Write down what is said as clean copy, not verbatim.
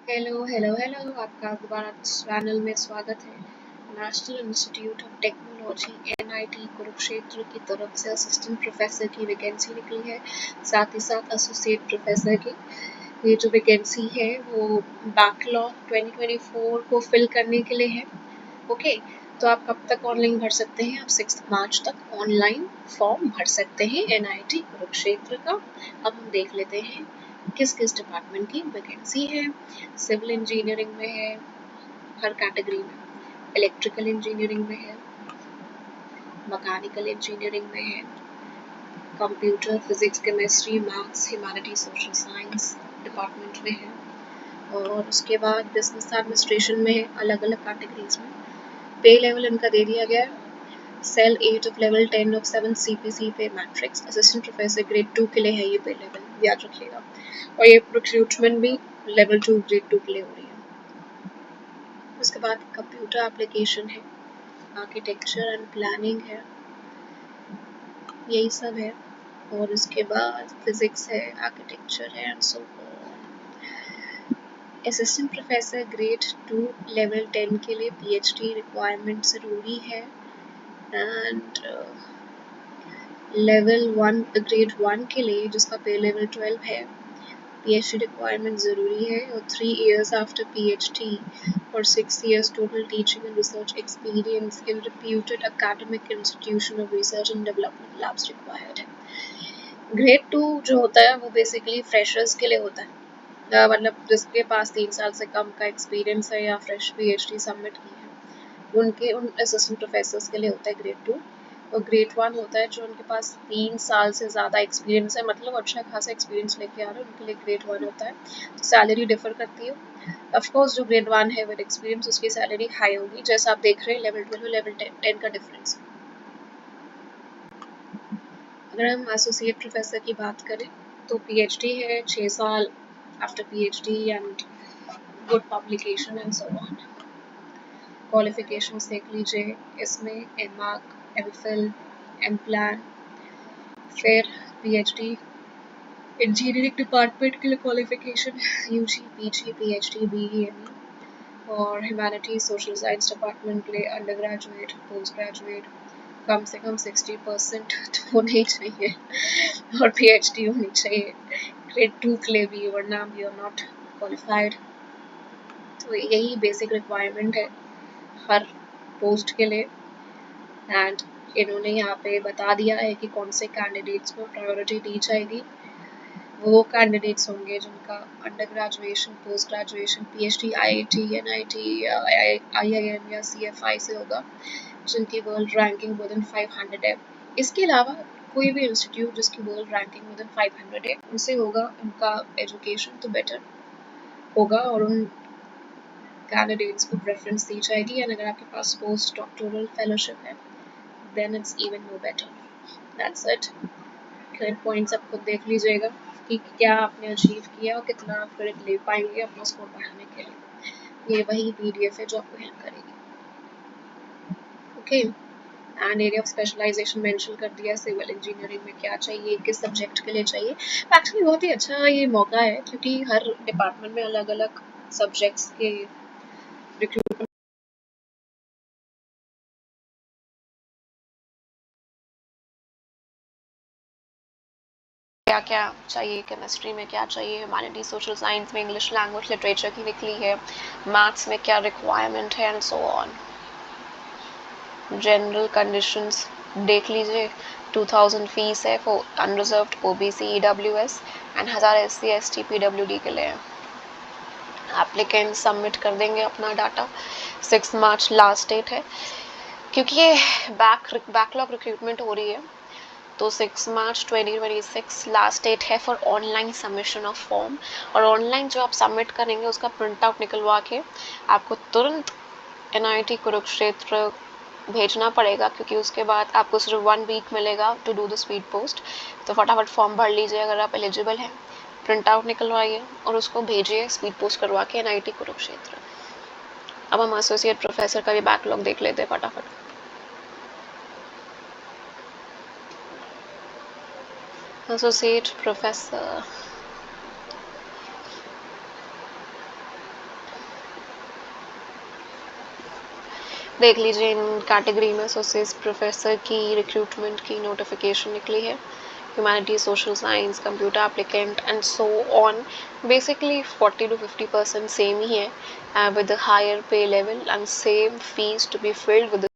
Hello hello hello, आपका दोबारा channel में स्वागत है। National institute of technology NIT Kurukshetra की तरफ से असिस्टेंट प्रोफेसर की वैकेंसी निकली है, साथ ही साथ एसोसिएट प्रोफेसर की। ये जो वैकेंसी है वो बैकलॉग 2024 को फिल करने के लिए है। ओके, तो आप कब तक ऑनलाइन भर सकते हैं? आप 6 मार्च तक ऑनलाइन फॉर्म भर सकते हैं एनआईटी कुरुक्षेत्र का। अब हम देख लेते हैं किस किस डिपार्टमेंट की वैकेंसी है। सिविल इंजीनियरिंग में है, हर कैटेगरी में। इलेक्ट्रिकल इंजीनियरिंग में है, मैकेनिकल इंजीनियरिंग में है, computer, physics, chemistry, maths, humanity, social science department में है, और उसके बाद बिजनेस एडमिनिस्ट्रेशन में है, अलग अलग कैटेगरीज में। पे लेवल इनका दे दिया गया है। Cell 8 of level 10 of 7 CPC pay matrix assistant professor grade 2 के लिए है ये पे लेवल, याद रखिएगा। और ये रिक्रूटमेंट भी लेवल 2 ग्रेड 2 के लिए हो रही है। उसके बाद कंप्यूटर एप्लीकेशन है, आर्किटेक्चर एंड प्लानिंग है, यही सब है। और उसके बाद फिजिक्स है, आर्किटेक्चर है and so on. Assistant professor grade 2 level 10 के लिए पीएचडी रिक्वायरमेंट ज़रूरी है, एंड लेवल 1 ग्रेड 1 के लिए जिसका पे लेवल 12 है, पीएचडी रिक्वायरमेंट ज़रूरी है, और 3 years आफ्टर पीएचडी और 6 years total teaching and research experience in reputed academic institution of research and development labs required है। ग्रेड 2 जो होता है वो बेसिकली फ्रेशर्स के लिए होता है, मतलब जिसके पास 3 साल से कम का एक्सपीरियंस है या फ्रेश पीएचडी सबमिट की है, उन असिस्टेंट प्रोफेसर्स के लिए होता है ग्रेड 2। और ग्रेड 1 होता है जो उनके पास 3 साल से ज़्यादा एक्सपीरियंस है, मतलब अच्छा खासा एक्सपीरियंस लेके आ रहे हैं, उनके लिए ग्रेड 1 होता है। तो सैलरी डिफर करती है। ऑफकोर्स जो ग्रेड 1 है विद एक्सपीरियंस उसकी सैलरी हाई होगी, जैसा आप देख रहे हैं लेवल 12 लेवल 10 का डिफरेंस। अगर हम एसोसिएट प्रोफेसर की बात करें तो पीएचडी है 6 साल after PhD and good publication and so on. Qualifications देख लीजिए, इसमें एमआर्क, एमफिल, एमप्लान, फिर पीएचडी। इंजीनियरिंग डिपार्टमेंट के लिए qualification UG, PG, PhD, BE, ME. और ह्यूमैनिटीज सोशल साइंस डिपार्टमेंट के लिए अंडर ग्रेजुएट, पोस्ट ग्रेजुएट, कम से कम 60% तो होना ही चाहिए, और पीएचडी होनी चाहिए ग्रेड 2 के लिए भी, वरना वी आर नॉट क्वालिफाइड। तो यही बेसिक रिक्वायरमेंट है हर पोस्ट के लिए, एंड इन्होंने यहाँ पे बता दिया है कि कौन से कैंडिडेट्स को प्रायोरिटी दी जाएगी। वो कैंडिडेट्स होंगे जिनका under graduation, post graduation, PhD IIT, NIT, IIM या सीएफआई से होगा, जिनकी वर्ल्ड रैंकिंग मोर देन 500 है। इसके अलावा कोई भी इंस्टीट्यूट जिसकी वर्ल्ड रैंकिंग मोर देन 500 है, उनसे होगा उनका एजुकेशन तो बेटर होगा, और उन कैंडिडेट्स को प्रेफरेंस दी जाएगी। एंड अगर आपके पास पोस्ट डॉक्टोरल फेलोशिप है then it's even more better. That's it. Credit points आप खुद देख लीजिएगा कि क्या आपने अचीव किया और कितना आप क्रेडिट ले पाएंगे अपना स्कोर बढ़ाने के लिए। ये वही पीडीएफ है जो आपको हेल्प करेगी। Okay, and area of specialisation mention कर दिया, सिविल इंजीनियरिंग में क्या चाहिए, किस सब्जेक्ट के लिए चाहिए। एक्चुअली बहुत ही अच्छा ये मौका है क्योंकि हर डिपार्टमेंट में अलग अलग सब्जेक्ट्स के रिक्रूटमेंट क्या क्या चाहिए, केमिस्ट्री में क्या चाहिए, ह्यूमैनिटी सोशल साइंस में इंग्लिश लैंग्वेज लिटरेचर की निकली है, मैथ्स में क्या रिक्वायरमेंट है and so on. General conditions देख लीजिए, 2000 फीस है for unreserved OBC EWS and 1000 SC ST PWD के लिए। एप्लीकेंट सबमिट कर देंगे अपना डाटा, 6 मार्च लास्ट डेट है। क्योंकि ये बैकलॉग रिक्रूटमेंट हो रही है तो 6 मार्च 2026 लास्ट डेट है for online submission of form. और ऑनलाइन जो आप सबमिट करेंगे उसका प्रिंट आउट निकलवा के आपको तुरंत एनआईटी कुरुक्षेत्र भेजना पड़ेगा, क्योंकि उसके बाद आपको सिर्फ 1 वीक मिलेगा to do the speed post. तो फटाफट फॉर्म भर लीजिए अगर आप एलिजिबल हैं, प्रिंट आउट निकलवाइए और उसको भेजिए स्पीड पोस्ट करवा के एनआईटी कुरुक्षेत्र। अब हम एसोसिएट प्रोफेसर का भी बैकलॉग देख लेते हैं फटाफट। एसोसिएट प्रोफेसर देख लीजिए इन कैटेगरी में एसोसिएट प्रोफेसर की रिक्रूटमेंट की नोटिफिकेशन निकली है, humanity, social science, computer applicant and so on. Basically 40 to 50% same ही है, with higher pay level and same fees to be filled with